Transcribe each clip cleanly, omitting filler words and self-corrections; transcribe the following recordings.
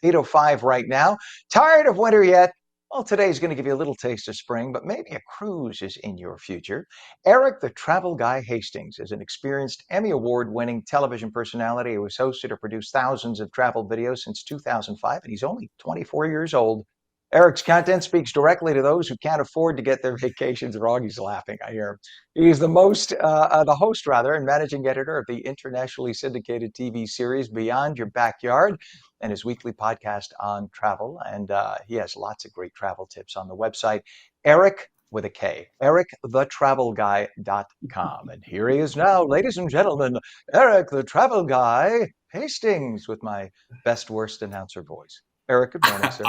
8:05 right now. Tired of winter yet? Well, today's going to give you a little taste of spring, but maybe a cruise is in your future. Eric, the travel guy Hastings, is an experienced Emmy Award-winning television personality who has hosted or produced thousands of travel videos since 2005, and he's only 24 years old. Eric's content speaks directly to those who can't afford to get their vacations wrong. He's laughing, I hear him. He's the host rather, and managing editor of the internationally syndicated TV series Beyond Your Backyard and his weekly podcast on travel. And he has lots of great travel tips on the website, Erik with a K, ericthetravelguy.com. And here he is now, ladies and gentlemen, Erik the Travel Guy Hastings with my best worst announcer voice. Erik, good morning, sir.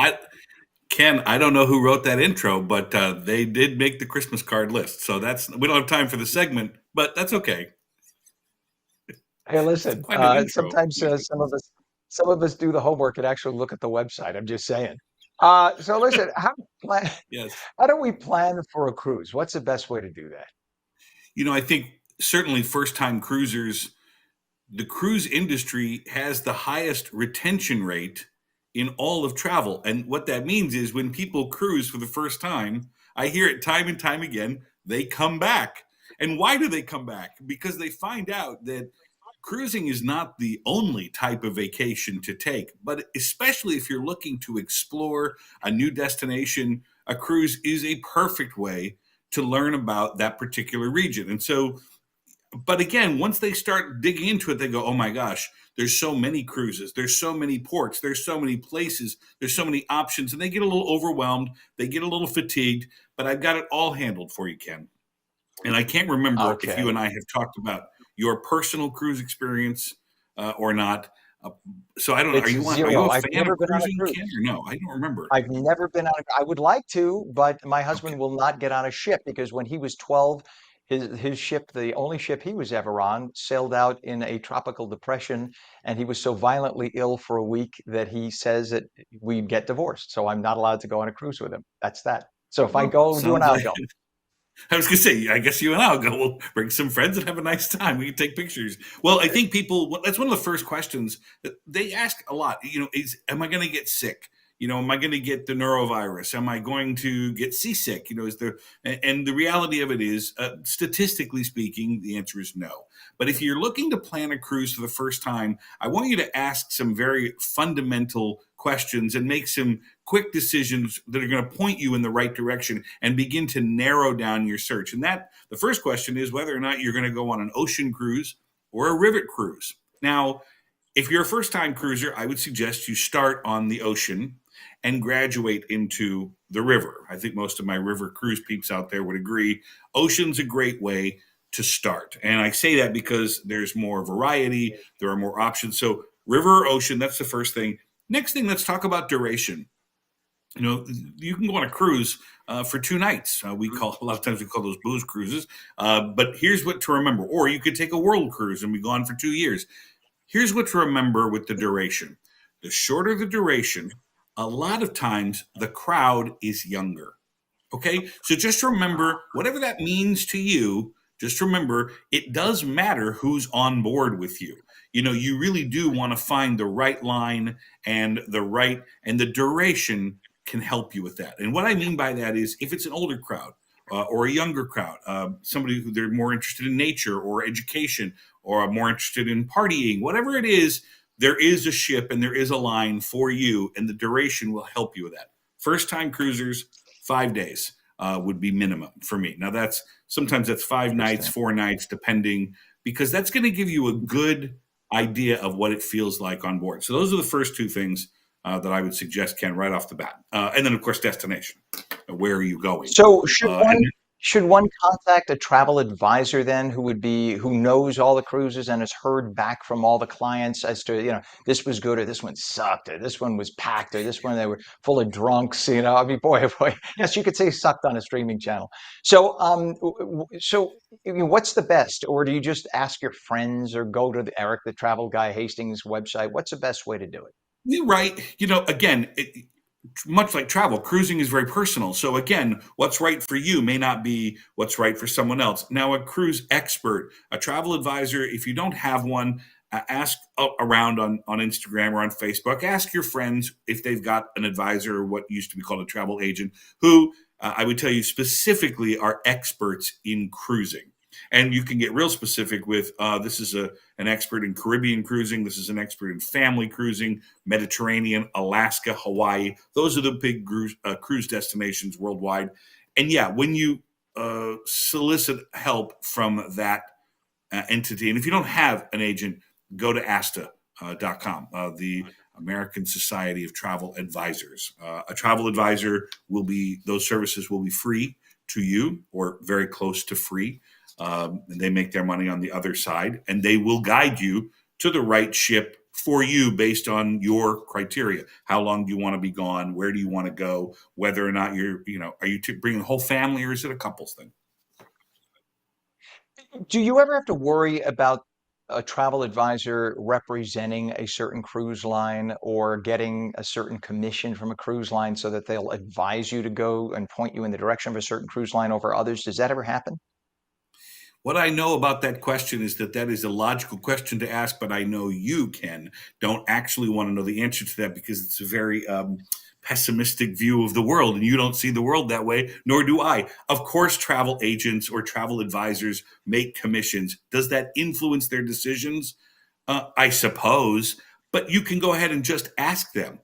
Ken, I don't know who wrote that intro, but they did make the Christmas card list. So we don't have time for the segment, but that's okay. Hey, listen, sometimes some of us do the homework and actually look at the website. I'm just saying. So listen, Yes. how do we plan for a cruise? What's the best way to do that? I think certainly first-time cruisers, the cruise industry has the highest retention rate in all of travel. And what that means is when people cruise for the first time, I hear it time and time again, they come back. And why do they come back? Because they find out that cruising is not the only type of vacation to take, but especially if you're looking to explore a new destination, a cruise is a perfect way to learn about that particular region. And so, but again, once they start digging into it, they go, oh my gosh, there's so many cruises, there's so many ports, there's so many places, there's so many options, and they get a little overwhelmed, they get a little fatigued, but I've got it all handled for you, Ken. And I can't remember if you and I have talked about your personal cruise experience or not. So I don't know. Are you a fan of cruising, Ken, or no? I don't remember. I've never been on I would like to, but my husband will not get on a ship because when he was 12, his ship, the only ship he was ever on, sailed out in a tropical depression, and he was so violently ill for a week that he says that we'd get divorced. So I'm not allowed to go on a cruise with him. That's that. So if I go, you and I'll go. I was going to say, I guess you and I'll go. We'll bring some friends and have a nice time. We can take pictures. Well, I think that's one of the first questions that they ask a lot, am I going to get sick? Am I going to get the neurovirus? Am I going to get seasick? And the reality of it is, statistically speaking, the answer is no. But if you're looking to plan a cruise for the first time, I want you to ask some very fundamental questions and make some quick decisions that are going to point you in the right direction and begin to narrow down your search. And the first question is whether or not you're going to go on an ocean cruise or a rivet cruise. Now, if you're a first-time cruiser, I would suggest you start on the ocean and graduate into the river. I think most of my river cruise peeps out there would agree. Ocean's a great way to start. And I say that because there's more variety, there are more options. So river or ocean, that's the first thing. Next thing, let's talk about duration. You can go on a cruise for 2 nights. A lot of times we call those booze cruises. But here's what to remember. Or you could take a world cruise and be gone for 2 years. Here's what to remember with the duration. The shorter the duration, a lot of times the crowd is younger. Okay? So just remember, whatever that means to you, just remember it does matter who's on board with you. You really do want to find the right line and the duration can help you with that. And what I mean by that is if it's an older crowd or a younger crowd, somebody who they're more interested in nature or education or more interested in partying, whatever it is, there is a ship and there is a line for you, and the duration will help you with that. First-time cruisers, 5 days would be minimum for me. Now, sometimes that's 5 nights, 4 nights, depending, because that's going to give you a good idea of what it feels like on board. So those are the first 2 things that I would suggest, Ken, right off the bat. And then, of course, destination. Where are you going? So should one contact a travel advisor then who knows all the cruises and has heard back from all the clients as to, this was good or this one sucked or this one was packed or this one they were full of drunks, I mean, boy, yes, you could say sucked on a streaming channel. So, what's the best? Or do you just ask your friends or go to the Erik the Travel Guy Hastings website? What's the best way to do it? You're right. Again, much like travel, cruising is very personal. So again, what's right for you may not be what's right for someone else. Now, a cruise expert, a travel advisor, if you don't have one, ask around on Instagram or on Facebook. Ask your friends if they've got an advisor or what used to be called a travel agent who I would tell you specifically are experts in cruising. And you can get real specific with this is an expert in Caribbean cruising. This is an expert in family cruising, Mediterranean, Alaska, Hawaii. Those are the big cruise destinations worldwide. And yeah, when you solicit help from that entity, and if you don't have an agent, go to ASTA.com, the American Society of Travel Advisors. A travel advisor those services will be free to you or very close to free. And they make their money on the other side, and they will guide you to the right ship for you based on your criteria. How long do you want to be gone? Where do you want to go? Whether or not are you bringing the whole family or is it a couples thing? Do you ever have to worry about a travel advisor representing a certain cruise line or getting a certain commission from a cruise line so that they'll advise you to go and point you in the direction of a certain cruise line over others? Does that ever happen? What I know about that question is that is a logical question to ask, but I know you, Ken, don't actually want to know the answer to that because it's a very pessimistic view of the world, and you don't see the world that way, nor do I. Of course, travel agents or travel advisors make commissions. Does that influence their decisions? I suppose, but you can go ahead and just ask them.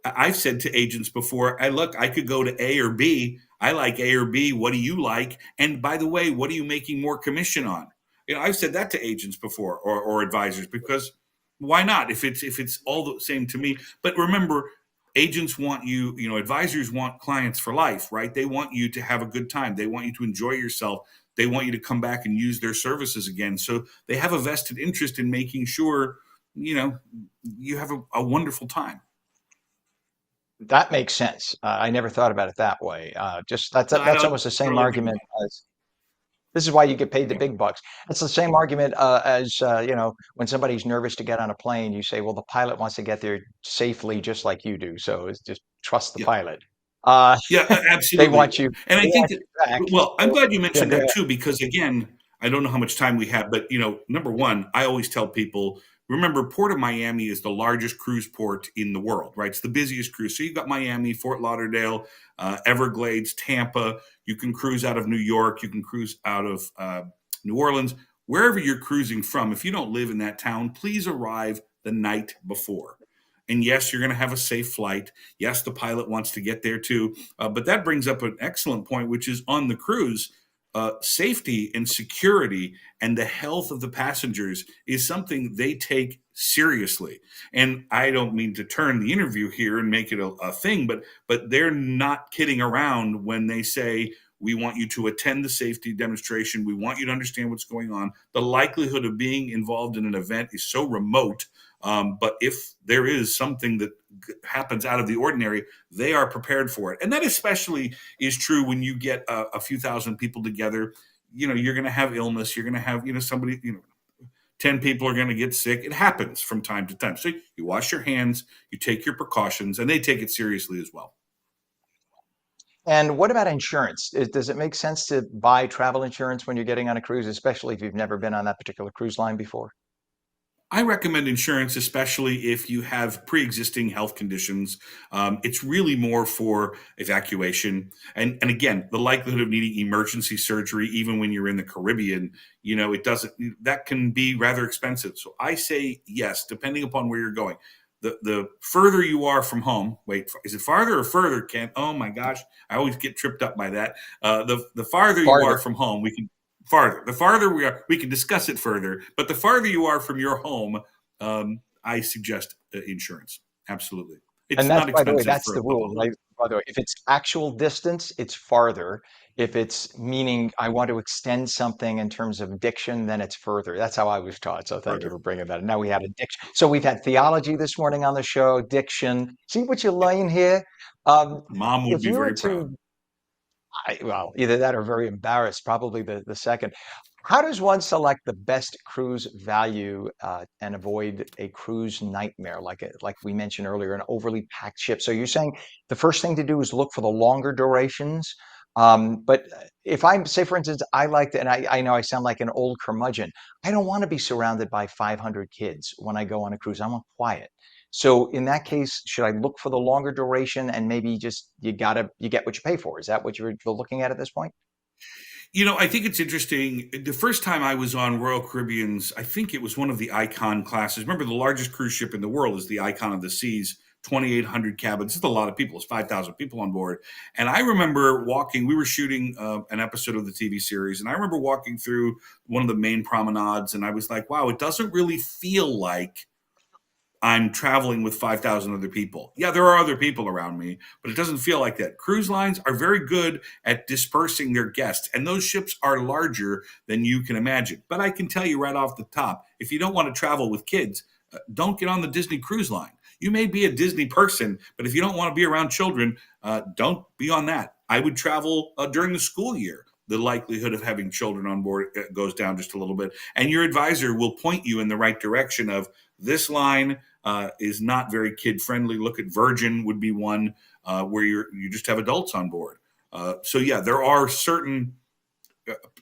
I've said to agents before, I could go to A or B. I like A or B. What do you like? And by the way, what are you making more commission on? I've said that to agents before or advisors because why not? If it's all the same to me. But remember, agents want you, advisors want clients for life, right? They want you to have a good time. They want you to enjoy yourself. They want you to come back and use their services again. So they have a vested interest in making sure, you have a wonderful time. That makes sense. I never thought about it that way. Just No, I that's don't almost the same totally agree with argument you. as this is why you get paid the big bucks. It's the same argument as when somebody's nervous to get on a plane, you say, well, the pilot wants to get there safely, just like you do. So it's just trust the Yeah. pilot. Uh, Yeah, they absolutely. want you. And I They think want that, you back. well, I'm So glad you yeah, mentioned go that ahead. too, because again, I don't know how much time we have, but number one, I always tell people, remember, Port of Miami is the largest cruise port in the world, right? It's the busiest cruise. So you've got Miami, Fort Lauderdale, Everglades, Tampa. You can cruise out of New York. You can cruise out of New Orleans. Wherever you're cruising from, if you don't live in that town, please arrive the night before. And yes, you're going to have a safe flight. Yes, the pilot wants to get there too. But that brings up an excellent point, which is on the cruise, safety and security and the health of the passengers is something they take seriously. And I don't mean to turn the interview here and make it a thing, but they're not kidding around when they say we want you to attend the safety demonstration. We want you to understand what's going on. The likelihood of being involved in an event is so remote, but if there is something that happens out of the ordinary, they are prepared for it. And that especially is true when you get a few thousand people together. You're going to have illness. You're going to have, somebody, 10 people are going to get sick. It happens from time to time. So you wash your hands, you take your precautions, and they take it seriously as well. And what about insurance? Does it make sense to buy travel insurance when you're getting on a cruise, especially if you've never been on that particular cruise line before? I recommend insurance, especially if you have pre-existing health conditions. It's really more for evacuation, and again, the likelihood of needing emergency surgery, even when you're in the Caribbean, it doesn't. That can be rather expensive. So I say yes, depending upon where you're going. The further you are from home, wait, is it farther or further, Kent? Oh my gosh, I always get tripped up by that. The farther you Farther. are from home, we can farther. The farther we are, we can discuss it further. But the farther you are from your home, I suggest insurance. Absolutely, And it's that's, not by the way, expensive that's for the a rule, right? By the way, if it's actual distance, it's farther. If it's meaning I want to extend something in terms of diction, then it's further. That's how I was taught. So thank you further. for bringing that. Now we had addiction. So we've had theology this morning on the show, diction. See what you learn here? Um, Mom would if be you were very proud. to, well, either that or very embarrassed, probably the second. How does one select the best cruise value and avoid a cruise nightmare, like we mentioned earlier, an overly packed ship? So you're saying the first thing to do is look for the longer durations, But if I'm, say, for instance, I like to, and I know I sound like an old curmudgeon. I don't want to be surrounded by 500 kids when I go on a cruise. I want quiet. So in that case, should I look for the longer duration and maybe just you get what you pay for? Is that what you're looking at this point? I think it's interesting. The first time I was on Royal Caribbean's, I think it was one of the Icon classes. Remember, the largest cruise ship in the world is the Icon of the Seas, 2,800 cabins. It's a lot of people. It's 5,000 people on board. And I remember walking, we were shooting an episode of the TV series, and I remember walking through one of the main promenades, and I was like, wow, it doesn't really feel like I'm traveling with 5,000 other people. Yeah, there are other people around me, but it doesn't feel like that. Cruise lines are very good at dispersing their guests, and those ships are larger than you can imagine. But I can tell you right off the top, if you don't want to travel with kids, don't get on the Disney Cruise Line. You may be a Disney person, but if you don't want to be around children, don't be on that. I would travel during the school year. The likelihood of having children on board goes down just a little bit. And your advisor will point you in the right direction of this line is not very kid friendly. Look at Virgin would be one where you just have adults on board. So yeah, there are certain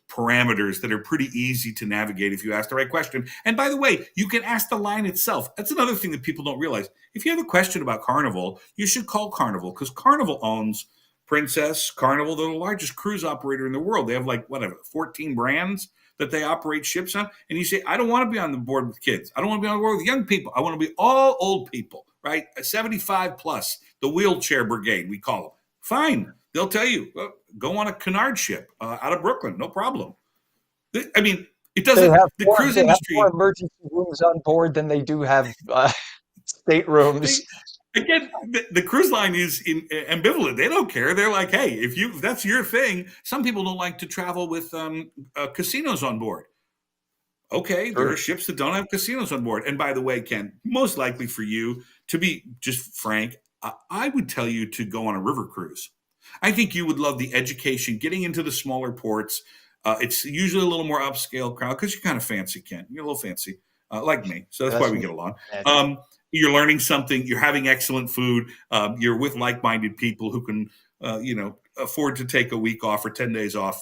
parameters that are pretty easy to navigate if you ask the right question. And by the way, you can ask the line itself. That's another thing that people don't realize. If you have a question about Carnival, you should call Carnival because Carnival owns Princess, Carnival. They're the largest cruise operator in the world. They have like whatever 14 brands that they operate ships on. And you say, I don't want to be on the board with kids. I don't want to be on the board with young people. I want to be all old people, right? 75 plus, the wheelchair brigade, we call them. Fine. They'll tell you, well, go on a Cunard ship out of Brooklyn, no problem. I mean, it doesn't. The cruise They have more industry, emergency rooms on board than they do have they staterooms. again, the cruise line is ambivalent. They don't care. They're like, hey, if that's your thing. Some people don't like to travel with casinos on board. Okay, there are True. ships that don't have casinos on board. And by the way, Ken, most likely for you, to be just frank, I would tell you to go on a river cruise. I think you would love the education, getting into the smaller ports. It's usually a little more upscale crowd because you're kind of fancy, Ken. You're a little fancy, like me. So that's why That's we me. get along. That's You're learning something. You're having excellent food. You're with like-minded people who can, afford to take a week off or 10 days off.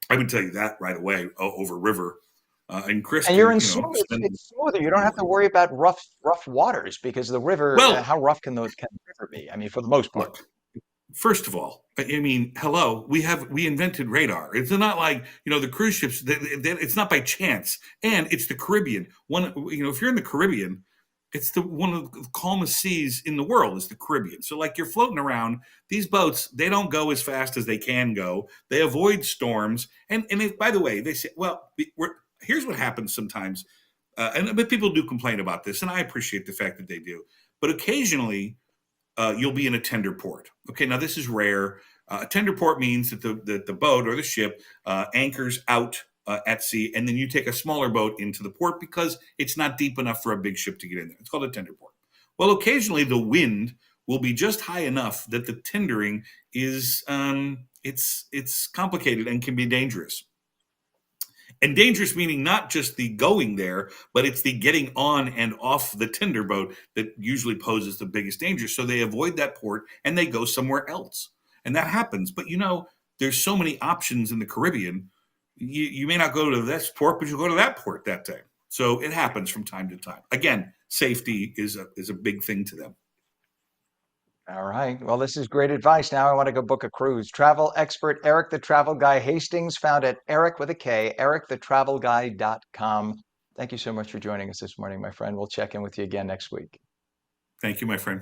I would tell you that right away over river. And Chris And you're can, in smooth. spend. It's smoother. You don't have to worry about rough waters because the river. Well, How rough can the river be? I mean, for the most part. look. First of all, I mean, hello, we invented radar. It's not like the cruise ships. It's not by chance, and it's the Caribbean. If you're in the Caribbean, it's the one of the calmest seas in the world is the Caribbean. So like you're floating around these boats, they don't go as fast as they can go. They avoid storms, and if, by the way, they say, well, here's what happens sometimes, but people do complain about this, and I appreciate the fact that they do, but occasionally you'll be in a tender port. Okay, now this is rare. A tender port means that the boat or the ship anchors out at sea, and then you take a smaller boat into the port because it's not deep enough for a big ship to get in there. It's called a tender port. Well, occasionally the wind will be just high enough that the tendering is it's complicated and can be dangerous. And dangerous meaning not just the going there, but it's the getting on and off the tender boat that usually poses the biggest danger. So they avoid that port and they go somewhere else. And that happens. But there's so many options in the Caribbean. You may not go to this port, but you'll go to that port that day. So it happens from time to time. Again, safety is a big thing to them. All right. Well, this is great advice. Now I want to go book a cruise. Travel expert Erik the Travel Guy Hastings, found at Erik with a K, erikthetravelguy.com. Thank you so much for joining us this morning, my friend. We'll check in with you again next week. Thank you, my friend.